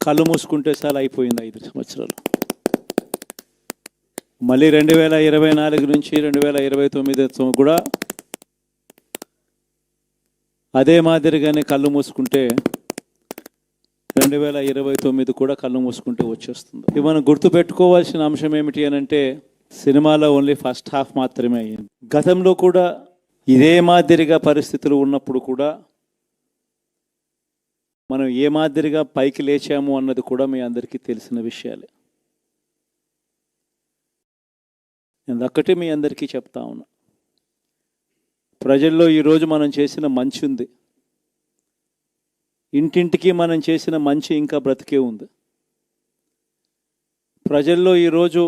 కళ్ళు మూసుకుంటే చాలా అయిపోయింది 5 సంవత్సరాలు. మళ్ళీ 2024 నుంచి 2029 కూడా అదే మాదిరిగానే కళ్ళు మూసుకుంటే 2029 కూడా కళ్ళు మూసుకుంటే వచ్చేస్తుంది. ఇవి మనం గుర్తుపెట్టుకోవాల్సిన అంశం ఏమిటి అని అంటే, సినిమాలో ఓన్లీ ఫస్ట్ హాఫ్ మాత్రమే అయ్యింది. గతంలో కూడా ఇదే మాదిరిగా పరిస్థితులు ఉన్నప్పుడు కూడా మనం ఏ మాదిరిగా పైకి లేచాము అన్నది కూడా మీ అందరికీ తెలిసిన విషయాలే. నేను ఒక్కటే మీ అందరికీ చెప్తా ఉన్నా, ప్రజల్లో ఈరోజు మనం చేసిన మంచి ఉంది, ఇంటింటికి మనం చేసిన మంచి ఇంకా బ్రతికే ఉంది. ప్రజల్లో ఈరోజు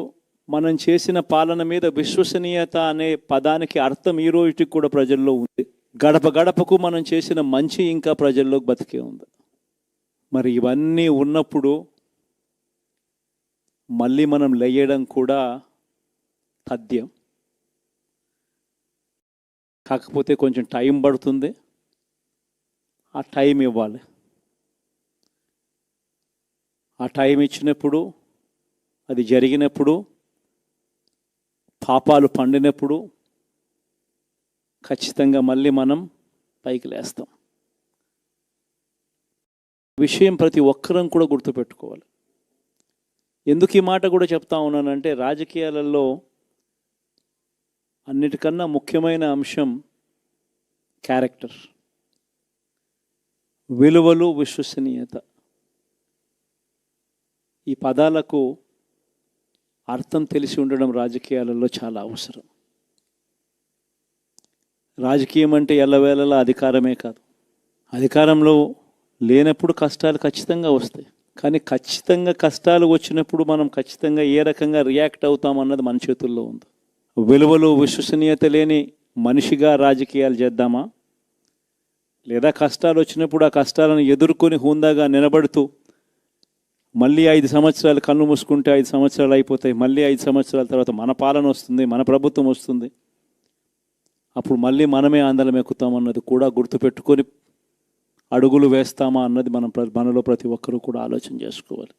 మనం చేసిన పాలన మీద విశ్వసనీయత అనే పదానికి అర్థం ఈ రోజుకి కూడా ప్రజల్లో ఉంది. గడప గడపకు మనం చేసిన మంచి ఇంకా ప్రజల్లో బతికే ఉంది. మరి ఇవన్నీ ఉన్నప్పుడు మళ్ళీ మనం లేయడం కూడా తథ్యం. కాకపోతే కొంచెం టైం పడుతుంది, ఆ టైం ఇవ్వాలి. ఆ టైం ఇచ్చినప్పుడు, అది జరిగినప్పుడు, పాపాలు పండినప్పుడు ఖచ్చితంగా మళ్ళీ మనం పైకి లేస్తాం. విషయం ప్రతి ఒక్కరం కూడా గుర్తుపెట్టుకోవాలి. ఎందుకు ఈ మాట కూడా చెప్తా ఉన్నానంటే, రాజకీయాలలో అన్నిటికన్నా ముఖ్యమైన అంశం క్యారెక్టర్, విలువలు, విశ్వసనీయత. ఈ పదాలకు అర్థం తెలిసి ఉండడం రాజకీయాలలో చాలా అవసరం. రాజకీయం అంటే ఎల్లవేళలా అధికారమే కాదు. అధికారంలో లేనప్పుడు కష్టాలు ఖచ్చితంగా వస్తాయి, కానీ ఖచ్చితంగా కష్టాలు వచ్చినప్పుడు మనం ఖచ్చితంగా ఏ రకంగా రియాక్ట్ అవుతాం అన్నది మన చేతుల్లో ఉంది. విలువలు, విశ్వసనీయత లేని మనిషిగా రాజకీయాలు చేద్దామా, లేదా కష్టాలు వచ్చినప్పుడు ఆ కష్టాలను ఎదుర్కొని హుందాగా నిలబడుతూ మళ్ళీ 5 సంవత్సరాలు కళ్ళు మూసుకుంటే 5 సంవత్సరాలు అయిపోతాయి, మళ్ళీ 5 సంవత్సరాల తర్వాత మన పాలన వస్తుంది, మన ప్రభుత్వం వస్తుంది, అప్పుడు మళ్ళీ మనమే ఆందోళన ఎక్కుతామన్నది కూడా గుర్తుపెట్టుకొని అడుగులు వేస్తామా అన్నది మనలో ప్రతి ఒక్కరూ కూడా ఆలోచన చేసుకోవాలి.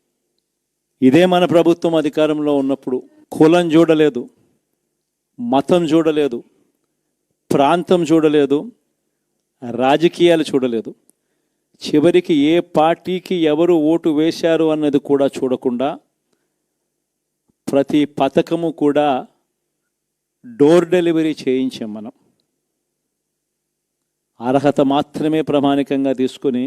ఇదే మన ప్రభుత్వం అధికారంలో ఉన్నప్పుడు కులం చూడలేదు, మతం చూడలేదు, ప్రాంతం చూడలేదు, రాజకీయాలు చూడలేదు, చివరికి ఏ పార్టీకి ఎవరు ఓటు వేశారు అన్నది కూడా చూడకుండా ప్రతి పథకము కూడా డోర్ డెలివరీ చేయించాం. మనం అర్హత మాత్రమే ప్రామాణికంగా తీసుకొని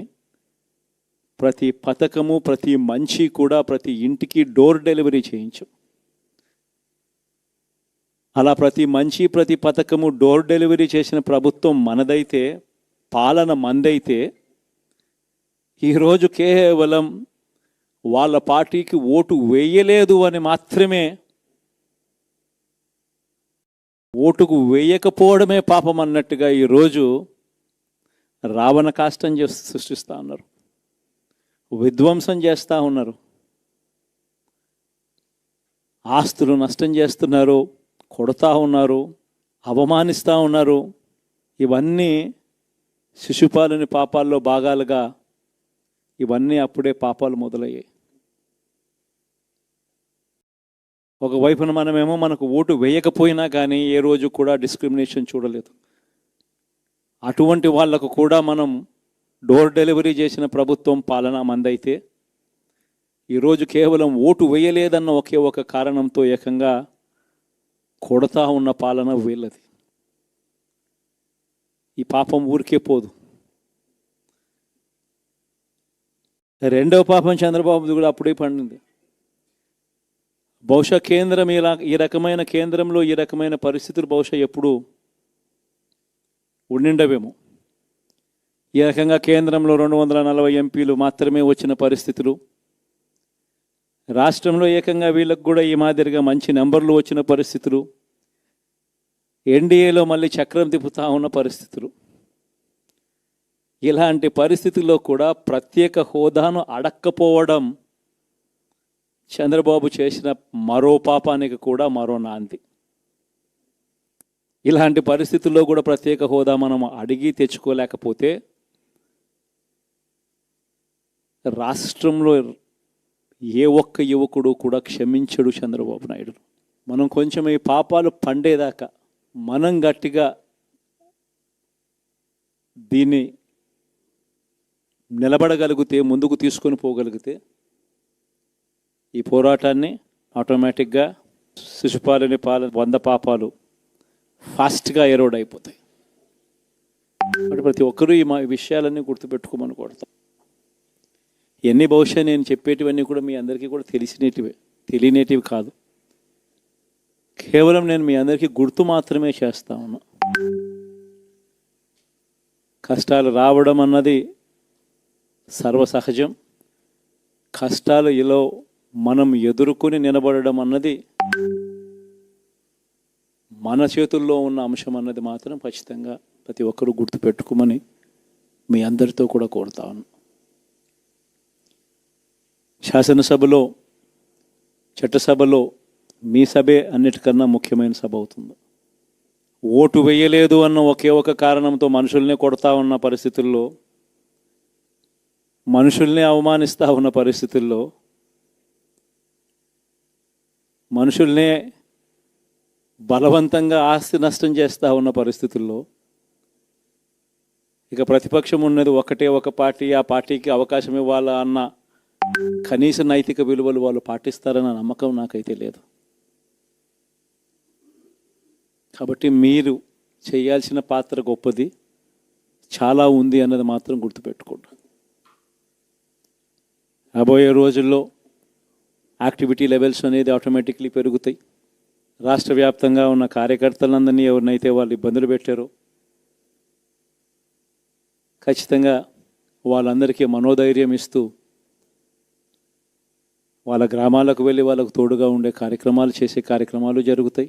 ప్రతి పథకము, ప్రతి మంచి కూడా ప్రతి ఇంటికి డోర్ డెలివరీ చేయించాం. అలా ప్రతి మంచి, ప్రతి పథకము డోర్ డెలివరీ చేసిన ప్రభుత్వం మనదైతే, పాలన మందైతే, ఈరోజు కేవలం వాళ్ళ పార్టీకి ఓటు వేయలేదు అని మాత్రమే, ఓటుకు వేయకపోవడమే పాపం అన్నట్టుగా ఈరోజు రావణ కాష్టం సృష్టిస్తూ ఉన్నారు, విధ్వంసం చేస్తూ ఉన్నారు, ఆస్తులు నష్టం చేస్తున్నారు, కొడతా ఉన్నారు, అవమానిస్తూ ఉన్నారు. ఇవన్నీ శిశుపాలుని పాపాల్లో భాగాలుగా ఇవన్నీ అప్పుడే పాపాలు మొదలయ్యాయి. ఒకవైపున మనమేమో మనకు ఓటు వేయకపోయినా కానీ ఏ రోజు కూడా డిస్క్రిమినేషన్ చూడలేదు. అటువంటి వాళ్లకు కూడా మనం డోర్ డెలివరీ చేసిన ప్రభుత్వం పాలన మందైతే, ఈరోజు కేవలం ఓటు వేయలేదన్న ఒకే ఒక కారణంతో ఏకంగా కొడతా ఉన్న పాలన వీళ్ళది. ఈ పాపం ఊరికే పోదు. రెండవ పాపం చంద్రబాబుది కూడా అప్పుడే పండింది. బహుశా కేంద్రం ఈ రకమైన కేంద్రంలో ఈ రకమైన పరిస్థితులు బహుశా ఎప్పుడు ఉండిండవేమో. ఈ రకంగా కేంద్రంలో 240 ఎంపీలు మాత్రమే వచ్చిన పరిస్థితులు, రాష్ట్రంలో ఏకంగా వీళ్ళకు కూడా ఈ మాదిరిగా మంచి నెంబర్లు వచ్చిన పరిస్థితులు, ఎన్డీఏలో మళ్ళీ చక్రం తిప్పుతా ఉన్న పరిస్థితులు. ఇలాంటి పరిస్థితుల్లో కూడా ప్రత్యేక హోదాను అడక్కపోవడం చంద్రబాబు చేసిన మరో పాపానికి కూడా మరో నాంది. ఇలాంటి పరిస్థితుల్లో కూడా ప్రత్యేక హోదా మనం అడిగి తెచ్చుకోలేకపోతే రాష్ట్రంలో ఏ ఒక్క యువకుడు కూడా క్షమించడు చంద్రబాబు నాయుడు. మనం కొంచెం ఈ పాపాలు పండేదాకా మనం గట్టిగా దీన్ని నిలబడగలిగితే, ముందుకు తీసుకొని పోగలిగితే ఈ పోరాటాన్ని ఆటోమేటిక్గా శిశుపాలని 100 పాపాలు ఫాస్ట్గా ఎరోడ్ అయిపోతాయి. అంటే ప్రతి ఒక్కరూ ఈ విషయాలన్నీ గుర్తుపెట్టుకోమని కోరుతాం. ఇవన్నీ బహుశా నేను చెప్పేటివన్నీ కూడా మీ అందరికీ కూడా తెలియనేటివి కాదు. కేవలం నేను మీ అందరికీ గుర్తు మాత్రమే చేస్తా ఉన్నా. కష్టాలు రావడం అన్నది సర్వసహజం. కష్టాలు ఇలా మనం ఎదుర్కొని నిలబడడం అన్నది మన చేతుల్లో ఉన్న అంశం అన్నది మాత్రం ఖచ్చితంగా ప్రతి ఒక్కరూ గుర్తుపెట్టుకోమని మీ అందరితో కూడా కోరుతా ఉన్నాను. శాసనసభలో, చట్టసభలో మీ సభే అన్నిటికన్నా ముఖ్యమైన సభ అవుతుంది. ఓటు వేయలేదు అన్న ఒకే ఒక కారణంతో మనుషుల్నే కొడతా ఉన్న పరిస్థితుల్లో, మనుషుల్నే అవమానిస్తూ ఉన్న పరిస్థితుల్లో, మనుషుల్నే బలవంతంగా ఆస్తి నష్టం చేస్తూ ఉన్న పరిస్థితుల్లో ఇక ప్రతిపక్షం ఉన్నది ఒకటే ఒక పార్టీ, ఆ పార్టీకి అవకాశం ఇవ్వాలా అన్న కనీస నైతిక విలువలు వాళ్ళు పాటిస్తారన్న నమ్మకం నాకైతే లేదు. కాబట్టి మీరు చేయాల్సిన పాత్ర గొప్పది, చాలా ఉంది అన్నది మాత్రం గుర్తుపెట్టుకోండి. రాబోయే రోజుల్లో యాక్టివిటీ లెవెల్స్ అనేది ఆటోమేటిక్లీ పెరుగుతాయి. రాష్ట్ర వ్యాప్తంగా ఉన్న కార్యకర్తలందరినీ ఎవరినైతే వాళ్ళు ఇబ్బందులు పెట్టారో ఖచ్చితంగా వాళ్ళందరికీ మనోధైర్యం ఇస్తూ వాళ్ళ గ్రామాలకు వెళ్ళి వాళ్ళకు తోడుగా ఉండే కార్యక్రమాలు చేసే కార్యక్రమాలు జరుగుతాయి.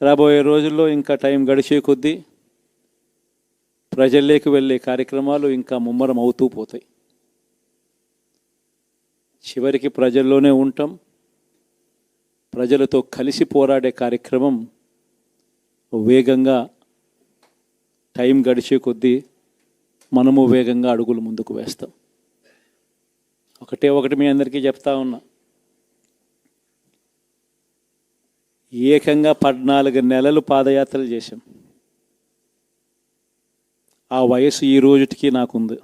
రాబోయే రోజుల్లో ఇంకా టైం గడిచే కొద్దీ ప్రజల్లోకి వెళ్ళే కార్యక్రమాలు ఇంకా ముమ్మరం అవుతూ పోతాయి. చివరికి ప్రజల్లోనే ఉంటాం. ప్రజలతో కలిసి పోరాడే కార్యక్రమం వేగంగా టైం గడిచే కొద్దీ మనము వేగంగా అడుగులు ముందుకు వేస్తాం. ఒకటి మీ అందరికీ చెప్తా ఉన్నా, ఏకంగా 14 నెలలు పాదయాత్రలు చేశాం. ఆ వయసు ఈ రోజుటికి నాకుంది.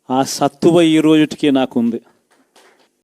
ఆ సత్తువ ఈ రోజుటికి నాకుంది.